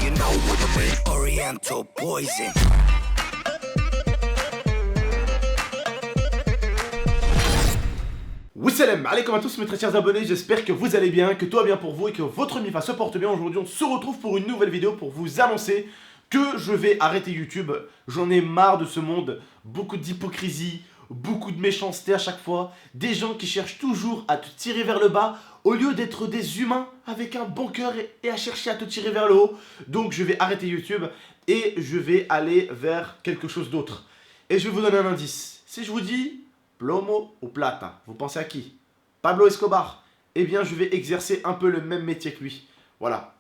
you know what I mean? Oriental poison. Wassalam, alaikum à tous mes très chers abonnés, j'espère que vous allez bien, que tout va bien pour vous et que votre MIFA se porte bien. Aujourd'hui on se retrouve pour une nouvelle vidéo pour vous annoncer que je vais arrêter YouTube. J'en ai marre de ce monde, beaucoup d'hypocrisie, beaucoup de méchanceté à chaque fois, des gens qui cherchent toujours à te tirer vers le bas au lieu d'être des humains avec un bon cœur et à chercher à te tirer vers le haut. Donc je vais arrêter YouTube et je vais aller vers quelque chose d'autre. Et je vais vous donner un indice. Si je vous dis plomo ou plata, vous pensez à qui? Pablo Escobar. Eh bien je vais exercer un peu le même métier que lui. Voilà.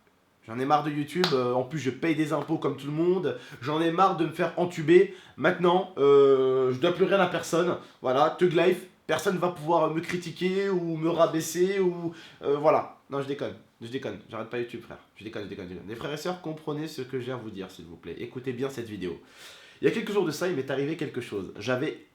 J'en ai marre de YouTube, en plus je paye des impôts comme tout le monde, j'en ai marre de me faire entuber. Maintenant, je dois plus rien à personne. Voilà, Thug Life, personne ne va pouvoir me critiquer ou me rabaisser ou... voilà, non je déconne, j'arrête pas YouTube frère, je déconne. Les frères et sœurs, comprenez ce que j'ai à vous dire s'il vous plaît, écoutez bien cette vidéo. Il y a quelques jours de ça, il m'est arrivé quelque chose, j'avais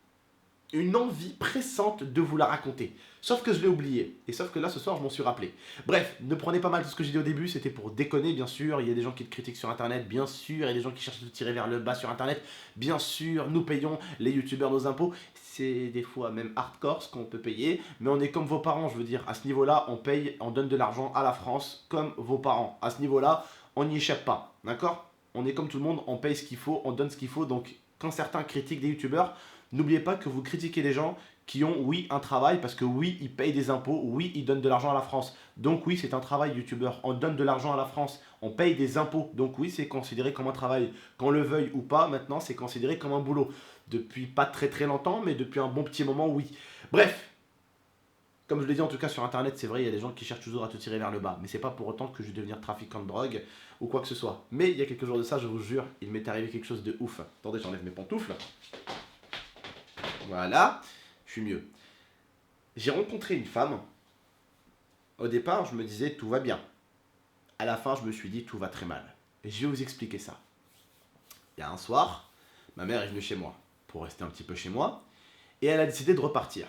une envie pressante de vous la raconter. Sauf que je l'ai oublié. Et sauf que là, ce soir, je m'en suis rappelé. Bref, ne prenez pas mal tout ce que j'ai dit au début. C'était pour déconner, bien sûr. Il y a des gens qui te critiquent sur Internet, bien sûr. Il y a des gens qui cherchent à te tirer vers le bas sur Internet, bien sûr. Nous payons, les youtubeurs, nos impôts. C'est des fois même hardcore ce qu'on peut payer. Mais on est comme vos parents, je veux dire. À ce niveau-là, on paye, on donne de l'argent à la France comme vos parents. À ce niveau-là, on n'y échappe pas. D'accord? On est comme tout le monde, on paye ce qu'il faut, on donne ce qu'il faut. Donc, quand certains critiquent des youtubeurs, n'oubliez pas que vous critiquez des gens qui ont, oui, un travail, parce que oui, ils payent des impôts, oui, ils donnent de l'argent à la France. Donc oui, c'est un travail, youtubeur. On donne de l'argent à la France, on paye des impôts. Donc oui, c'est considéré comme un travail. Qu'on le veuille ou pas, maintenant, c'est considéré comme un boulot. Depuis pas très très longtemps, mais depuis un bon petit moment, oui. Bref, comme je l'ai dit en tout cas sur Internet, c'est vrai, il y a des gens qui cherchent toujours à te tirer vers le bas. Mais c'est pas pour autant que je vais devenir trafiquant de drogue ou quoi que ce soit. Mais il y a quelques jours de ça, je vous jure, il m'est arrivé quelque chose de ouf. Attendez, j'enlève mes pantoufles. Voilà, je suis mieux. J'ai rencontré une femme. Au départ, je me disais tout va bien. À la fin, je me suis dit tout va très mal. Et je vais vous expliquer ça. Il y a un soir, ma mère est venue chez moi pour rester un petit peu chez moi. Et elle a décidé de repartir.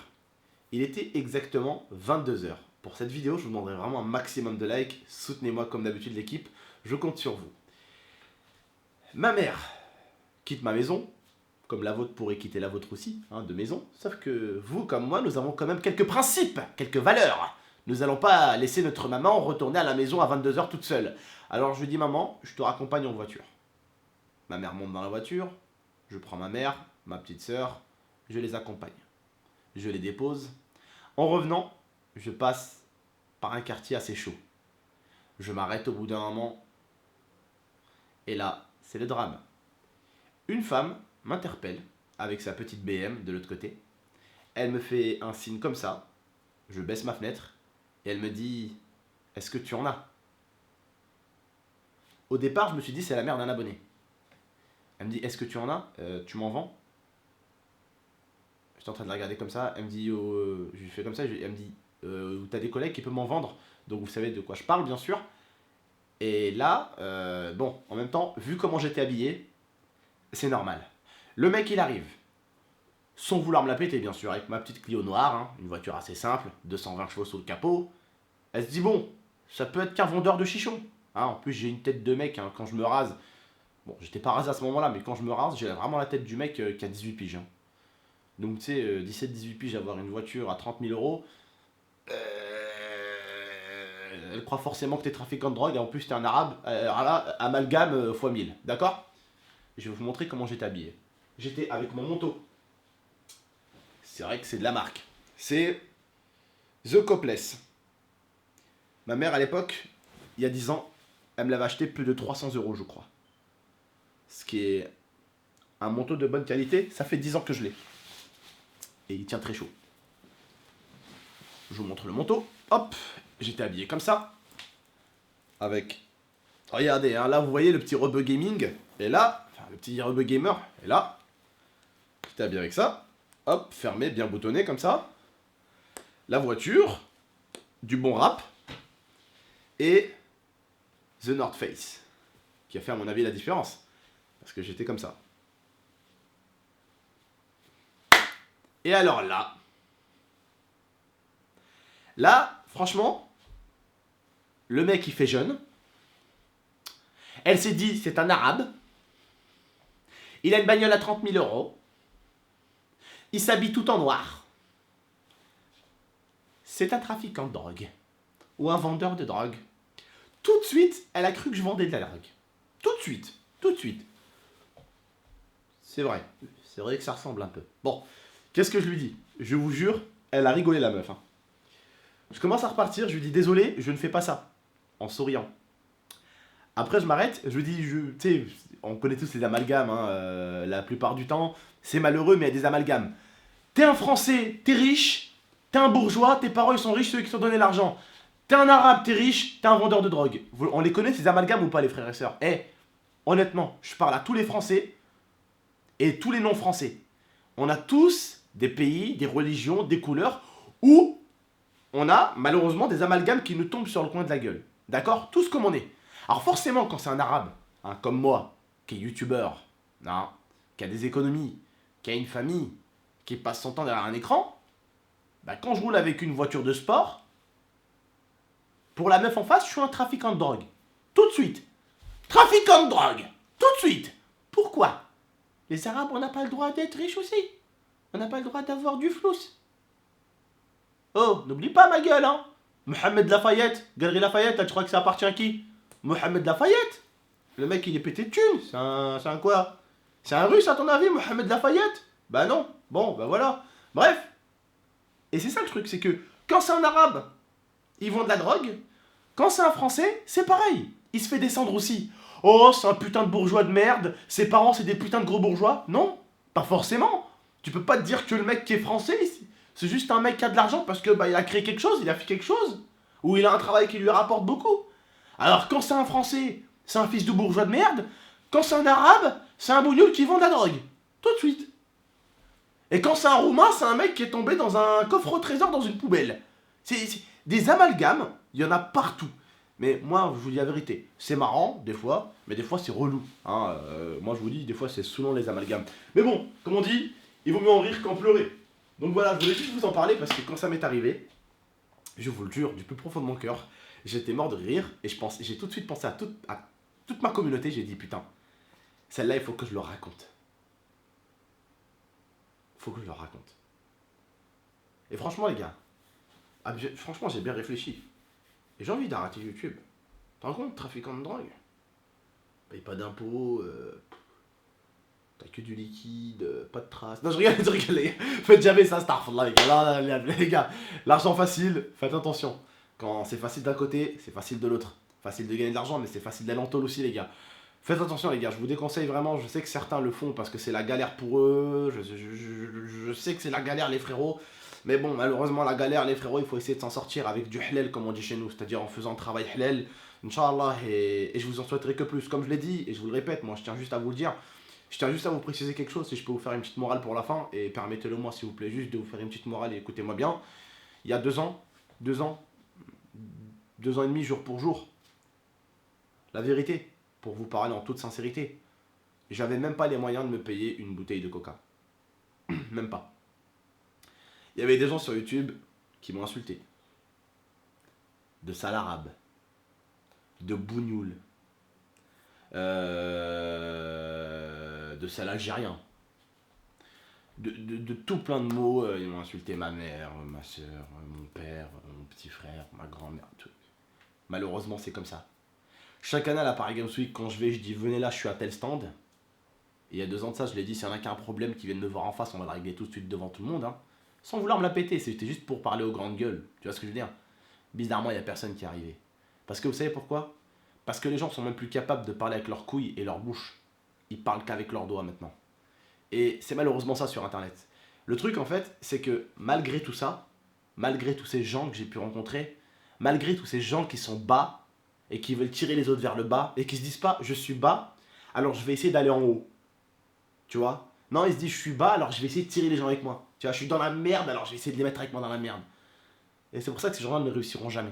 Il était exactement 22 h. Pour cette vidéo, je vous demanderai vraiment un maximum de likes. Soutenez-moi comme d'habitude l'équipe. Je compte sur vous. Ma mère quitte ma maison. Comme la vôtre pourrait quitter la vôtre aussi, hein, de maison. Sauf que vous, comme moi, nous avons quand même quelques principes, quelques valeurs. Nous n'allons pas laisser notre maman retourner à la maison à 22 h toute seule. Alors je lui dis, maman, je te raccompagne en voiture. Ma mère monte dans la voiture, je prends ma mère, ma petite sœur, je les accompagne. Je les dépose. En revenant, je passe par un quartier assez chaud. Je m'arrête au bout d'un moment. Et là, c'est le drame. Une femme m'interpelle avec sa petite BM de l'autre côté. Elle me fait un signe comme ça. Je baisse ma fenêtre et elle me dit « Est-ce que tu en as ?» Au départ, je me suis dit « C'est la mère d'un abonné. » Elle me dit « Est-ce que tu en as Tu m'en vends ?» J'étais en train de la regarder comme ça. Elle me dit je lui fais comme ça. Elle me dit « T'as des collègues qui peuvent m'en vendre ?» Donc vous savez de quoi je parle, bien sûr. Et là, bon, en même temps, vu comment j'étais habillé, c'est normal. Le mec, il arrive, sans vouloir me la péter, bien sûr, avec ma petite Clio noire, hein, une voiture assez simple, 220 chevaux sous le capot. Elle se dit, bon, ça peut être qu'un vendeur de chichons. Hein, en plus, j'ai une tête de mec, hein, quand je me rase. Bon, j'étais pas rasé à ce moment-là, mais quand je me rase, j'ai vraiment la tête du mec qui a 18 piges. Hein. Donc, tu sais, 17-18 piges, avoir une voiture à 30 000 euros, elle croit forcément que t'es trafiquant de drogue, et en plus, t'es un arabe, alors là, amalgame x 1000, d'accord? Je vais vous montrer comment j'étais habillé. J'étais avec mon manteau. C'est vrai que c'est de la marque. C'est The Copeless. Ma mère, à l'époque, il y a 10 ans, elle me l'avait acheté plus de 300 €, je crois. Ce qui est un manteau de bonne qualité. Ça fait 10 ans que je l'ai. Et il tient très chaud. Je vous montre le manteau. Hop, j'étais habillé comme ça. Avec... Regardez, hein, là, vous voyez le petit rebeu gaming. Et là, enfin, le petit rebeu gamer. Et là, j'étais habillé avec ça. Hop, fermé, bien boutonné comme ça. La voiture, du bon rap, et The North Face, qui a fait à mon avis la différence, parce que j'étais comme ça. Et alors là, franchement, le mec il fait jeune, Elle s'est dit, c'est un arabe. Il a une bagnole à 30 000 euros. Il s'habille tout en noir. C'est un trafiquant de drogue. Ou un vendeur de drogue. Tout de suite, elle a cru que je vendais de la drogue. Tout de suite. Tout de suite. C'est vrai. C'est vrai que ça ressemble un peu. Bon, qu'est-ce que je lui dis? Je vous jure, elle a rigolé la meuf. Hein. Je commence à repartir, je lui dis désolé, je ne fais pas ça. En souriant. Après, je m'arrête, je lui dis, tu sais, on connaît tous les amalgames, hein, la plupart du temps, c'est malheureux, mais il y a des amalgames. T'es un Français, t'es riche, t'es un bourgeois, tes parents ils sont riches, ceux qui t'ont donné l'argent. T'es un arabe, t'es riche, t'es un vendeur de drogue. On les connaît ces amalgames ou pas, les frères et sœurs? Honnêtement, je parle à tous les Français et tous les non-Français. On a tous des pays, des religions, des couleurs où on a malheureusement des amalgames qui nous tombent sur le coin de la gueule. D'accord? Tous comme on est. Alors forcément, quand c'est un arabe, hein, comme moi, qui est youtubeur, hein, qui a des économies, qui a une famille, qui passe son temps derrière un écran, bah, quand je roule avec une voiture de sport, pour la meuf en face, je suis un trafiquant de drogue. Tout de suite. Trafiquant de drogue. Tout de suite. Pourquoi? Les arabes, on n'a pas le droit d'être riches aussi. On n'a pas le droit d'avoir du flous. Oh, n'oublie pas ma gueule, hein. Mohamed Lafayette, Galerie Lafayette, tu crois que ça appartient à qui? Mohamed Lafayette. Le mec, il est pété de thunes. C'est un quoi? C'est un russe, à ton avis, Mohamed Lafayette? Bah non. Bon, bah voilà. Bref. Et c'est ça le truc, c'est que quand c'est un arabe, ils vendent de la drogue. Quand c'est un français, c'est pareil. Il se fait descendre aussi. Oh, c'est un putain de bourgeois de merde. Ses parents, c'est des putains de gros bourgeois. Non, pas forcément. Tu peux pas te dire que le mec qui est français, c'est juste un mec qui a de l'argent parce que bah, il a créé quelque chose, il a fait quelque chose. Ou il a un travail qui lui rapporte beaucoup. Alors quand c'est un français, c'est un fils de bourgeois de merde. Quand c'est un arabe, c'est un bougnoul qui vend de la drogue. Tout de suite. Et quand c'est un roumain, c'est un mec qui est tombé dans un coffre au trésor dans une poubelle. C'est des amalgames, il y en a partout. Mais moi, je vous dis la vérité, c'est marrant, des fois, mais des fois c'est relou. Hein. Moi, je vous dis, des fois, c'est selon les amalgames. Mais bon, comme on dit, il vaut mieux en rire qu'en pleurer. Donc voilà, je voulais juste vous en parler parce que quand ça m'est arrivé, je vous le jure, du plus profond de mon cœur, j'étais mort de rire et j'ai tout de suite pensé à toute ma communauté. J'ai dit, putain, celle-là, il faut que je le raconte. Faut que je le raconte. Et franchement, les gars, franchement, j'ai bien réfléchi. Et j'ai envie d'arrêter YouTube. T'en rends compte, trafiquant de drogue? Paye pas d'impôts, t'as que du liquide, pas de traces. Non, je rigole, les gars. Faites jamais ça, starfallah, les gars. Non, les gars, l'argent facile, faites attention. Quand c'est facile d'un côté, c'est facile de l'autre. Facile de gagner de l'argent, mais c'est facile d'aller en tôle aussi, les gars. Faites attention, les gars, je vous déconseille vraiment. Je sais que certains le font parce que c'est la galère pour eux. Je sais que c'est la galère, les frérots. Mais bon, malheureusement, la galère, les frérots, il faut essayer de s'en sortir avec du halal, comme on dit chez nous, c'est-à-dire en faisant un travail halal, Inch'Allah, et je vous en souhaiterai que plus. Comme je l'ai dit, et je vous le répète, moi je tiens juste à vous le dire, je tiens juste à vous préciser quelque chose, si je peux vous faire une petite morale pour la fin, et permettez-le moi s'il vous plaît, juste de vous faire une petite morale, et écoutez-moi bien. Il y a 2 ans et demi, jour pour jour, la vérité, pour vous parler en toute sincérité, j'avais même pas les moyens de me payer une bouteille de coca. Même pas. Il y avait des gens sur YouTube qui m'ont insulté. De sale arabe. De bougnoul. De sale algérien. De tout plein de mots. Ils m'ont insulté ma mère, ma soeur, mon père, mon petit frère, ma grand-mère. Tout. Malheureusement, c'est comme ça. Chaque année à la Paris Games Week, quand je vais, je dis venez là, je suis à tel stand. Et il y a 2 ans de ça, je l'ai dit, s'il y en a qui a un problème, qui viennent me voir en face, on va le régler tout de suite devant tout le monde. Hein. Sans vouloir me la péter, c'était juste pour parler aux grandes gueules. Tu vois ce que je veux dire? Bizarrement, il n'y a personne qui est arrivé. Parce que vous savez pourquoi? Parce que les gens sont même plus capables de parler avec leurs couilles et leur bouche. Ils parlent qu'avec leurs doigts maintenant. Et c'est malheureusement ça sur Internet. Le truc en fait, c'est que malgré tout ça, malgré tous ces gens que j'ai pu rencontrer, malgré tous ces gens qui sont bas et qui veulent tirer les autres vers le bas et qui se disent pas je suis bas, alors je vais essayer d'aller en haut. Tu vois? Non, ils se disent je suis bas, alors je vais essayer de tirer les gens avec moi. Tu vois, je suis dans la merde, alors je vais essayer de les mettre avec moi dans la merde. Et c'est pour ça que ces gens-là ne réussiront jamais.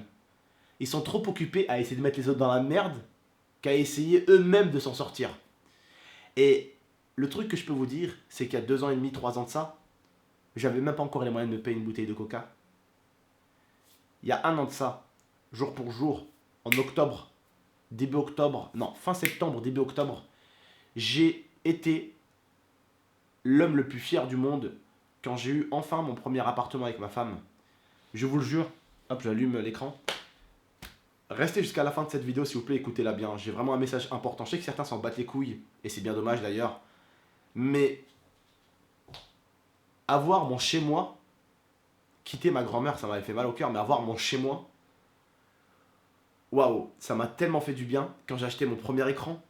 Ils sont trop occupés à essayer de mettre les autres dans la merde qu'à essayer eux-mêmes de s'en sortir. Et le truc que je peux vous dire, c'est qu'il y a 2 ans et demi, 3 ans de ça, j'avais même pas encore les moyens de me payer une bouteille de coca. Il y a 1 an de ça, jour pour jour, en octobre, début octobre, non, fin septembre, début octobre, j'ai été l'homme le plus fier du monde quand j'ai eu enfin mon premier appartement avec ma femme. Je vous le jure, hop, j'allume l'écran. Restez jusqu'à la fin de cette vidéo s'il vous plaît, écoutez-la bien. J'ai vraiment un message important. Je sais que certains s'en battent les couilles, et c'est bien dommage d'ailleurs. Mais avoir mon chez-moi, quitter ma grand-mère, ça m'avait fait mal au cœur, mais avoir mon chez-moi, waouh, ça m'a tellement fait du bien quand j'ai acheté mon premier écran.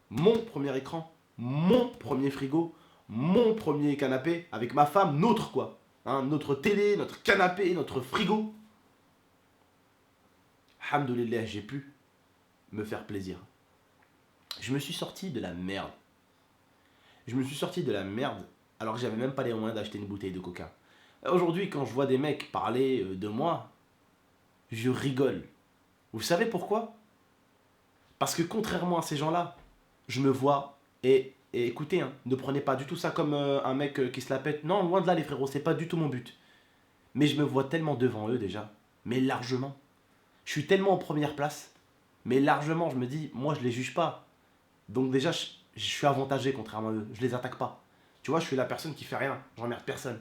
Mon premier écran, mon premier frigo, mon premier canapé, avec ma femme, notre quoi. Hein, notre télé, notre canapé, notre frigo. Alhamdoulilah, j'ai pu me faire plaisir. Je me suis sorti de la merde. Je me suis sorti de la merde alors que j'avais même pas les moyens d'acheter une bouteille de coca. Aujourd'hui, quand je vois des mecs parler de moi, je rigole. Vous savez pourquoi? Parce que contrairement à ces gens-là, je me vois et écoutez, hein, ne prenez pas du tout ça comme un mec qui se la pète. Non, loin de là les frérots, c'est pas du tout mon but. Mais je me vois tellement devant eux déjà, mais largement. Je suis tellement en première place, mais largement, je me dis, moi je les juge pas. Donc déjà, je suis avantagé contrairement à eux, je les attaque pas. Tu vois, je suis la personne qui fait rien, j'emmerde personne.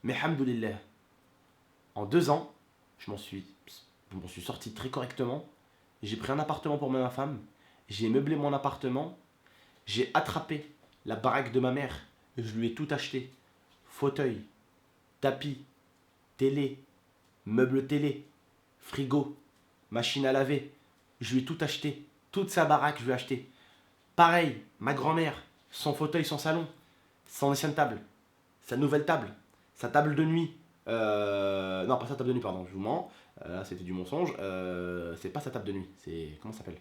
Mais hamdoulilah, en 2 ans, je m'en suis sorti très correctement. J'ai pris un appartement pour ma femme, j'ai meublé mon appartement, j'ai attrapé la baraque de ma mère, je lui ai tout acheté. Fauteuil, tapis, télé, meuble télé, frigo, machine à laver. Je lui ai tout acheté. Toute sa baraque, je lui ai acheté. Pareil, ma grand-mère, son fauteuil, son salon, son ancienne table, sa nouvelle table, sa table de nuit. Non, pas sa table de nuit, pardon, je vous mens. Là, c'était du mensonge. C'est pas sa table de nuit. C'est. Comment ça s'appelle?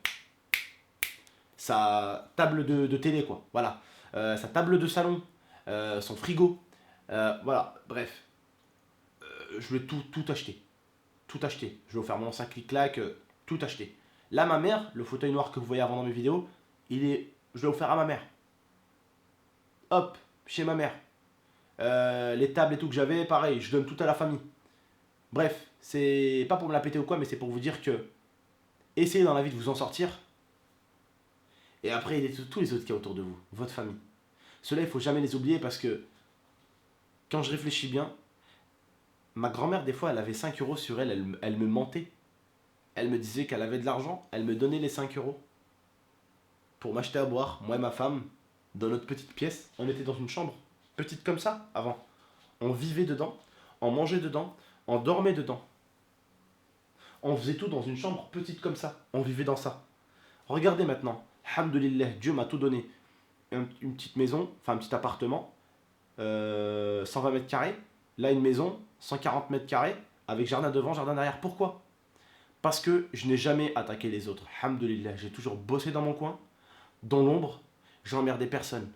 Sa table de télé, quoi. Voilà. Sa table de salon, son frigo. Voilà, bref. Je lui ai tout acheté. Tout acheté. Je vais vous faire mon ancien clic-clac, tout acheté. Là, ma mère, le fauteuil noir que vous voyez avant dans mes vidéos, je vais offert à ma mère. Hop, chez ma mère. Les tables et tout que j'avais, pareil, je donne tout à la famille. Bref, c'est pas pour me la péter ou quoi, mais c'est pour vous dire que essayez dans la vie de vous en sortir. Et après, il y a tous les autres qui y a autour de vous, votre famille. Ceux-là, il faut jamais les oublier parce que quand je réfléchis bien, ma grand-mère, des fois, elle avait 5 euros sur elle, elle me mentait. Elle me disait qu'elle avait de l'argent, elle me donnait les 5 euros pour m'acheter à boire, moi et ma femme, dans notre petite pièce. On était dans une chambre, petite comme ça, avant. On vivait dedans, on mangeait dedans, on dormait dedans. On faisait tout dans une chambre petite comme ça, on vivait dans ça. Regardez maintenant, alhamdoulilah, Dieu m'a tout donné. Une petite maison, enfin un petit appartement, 120 mètres carrés. Là, une maison, 140 mètres carrés, avec jardin devant, jardin derrière. Pourquoi? Parce que je n'ai jamais attaqué les autres. Alhamdoulilah, j'ai toujours bossé dans mon coin, dans l'ombre, j'ai emmerdé personne.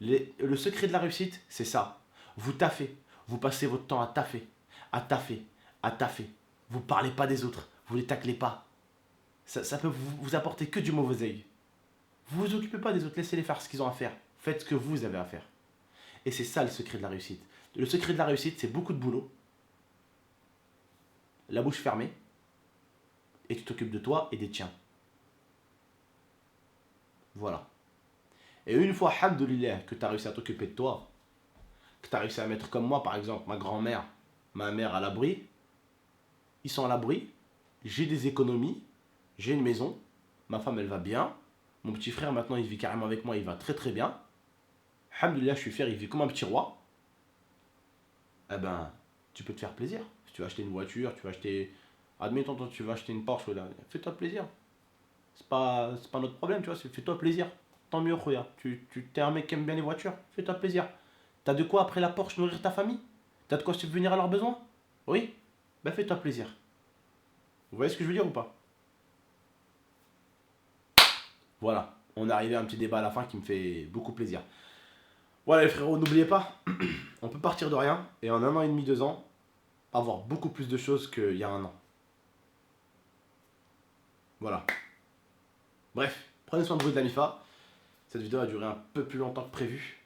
Le secret de la réussite, c'est ça. Vous taffez, vous passez votre temps à taffer, à taffer, à taffer. Vous parlez pas des autres, vous les taclez pas. Ça peut vous apporter que du mauvais œil. Vous vous occupez pas des autres, laissez-les faire ce qu'ils ont à faire. Faites ce que vous avez à faire. Et c'est ça le secret de la réussite. Le secret de la réussite, c'est beaucoup de boulot, la bouche fermée, et tu t'occupes de toi et des tiens. Voilà. Et une fois, alhamdoulilah, que tu as réussi à t'occuper de toi, que tu as réussi à mettre comme moi, par exemple, ma grand-mère, ma mère à l'abri, ils sont à l'abri, j'ai des économies, j'ai une maison, ma femme elle va bien, mon petit frère maintenant il vit carrément avec moi, il va très très bien. Alhamdoulilah, je suis fier, il vit comme un petit roi. Eh ben, tu peux te faire plaisir. Si tu veux acheter une voiture, tu vas acheter. Admettons, toi, tu vas acheter une Porsche, là. Fais-toi plaisir. C'est pas notre problème, tu vois, fais-toi plaisir. Tant mieux, Khoya. Tu t'es un mec qui aime bien les voitures, fais-toi plaisir. T'as de quoi après la Porsche nourrir ta famille? T'as de quoi subvenir à leurs besoins? Oui? Ben fais-toi plaisir. Vous voyez ce que je veux dire ou pas? Voilà, on est arrivé à un petit débat à la fin qui me fait beaucoup plaisir. Voilà les frérots, n'oubliez pas, on peut partir de rien et en 1 an et demi, 2 ans, avoir beaucoup plus de choses qu'il y a un an. Voilà. Bref, prenez soin de vous et de la MIFA. Cette vidéo a duré un peu plus longtemps que prévu.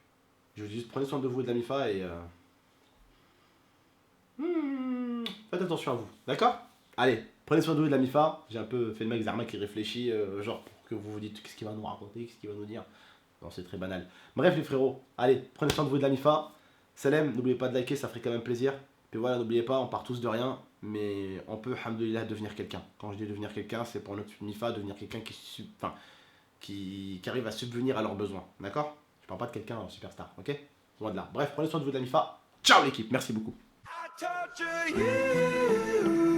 Je vous dis juste prenez soin de vous et de la MIFA et faites attention à vous. D'accord? Allez, Prenez soin de vous et de la MIFA. J'ai un peu fait le mec Zarma qui réfléchit, genre pour que vous vous dites qu'est-ce qu'il va nous raconter, qu'est-ce qu'il va nous dire. Non, c'est très banal. Bref, les frérots, allez, prenez soin de vous et de la MIFA. Salem, n'oubliez pas de liker, ça ferait quand même plaisir. Puis voilà, n'oubliez pas, on part tous de rien, mais on peut, alhamdoulilah, devenir quelqu'un. Quand je dis devenir quelqu'un, c'est pour notre MIFA, devenir quelqu'un qui arrive à subvenir à leurs besoins. D'accord? Je parle pas de quelqu'un en superstar, ok? Loin de là. Bref, prenez soin de vous de la MIFA. Ciao l'équipe, merci beaucoup. I torture you.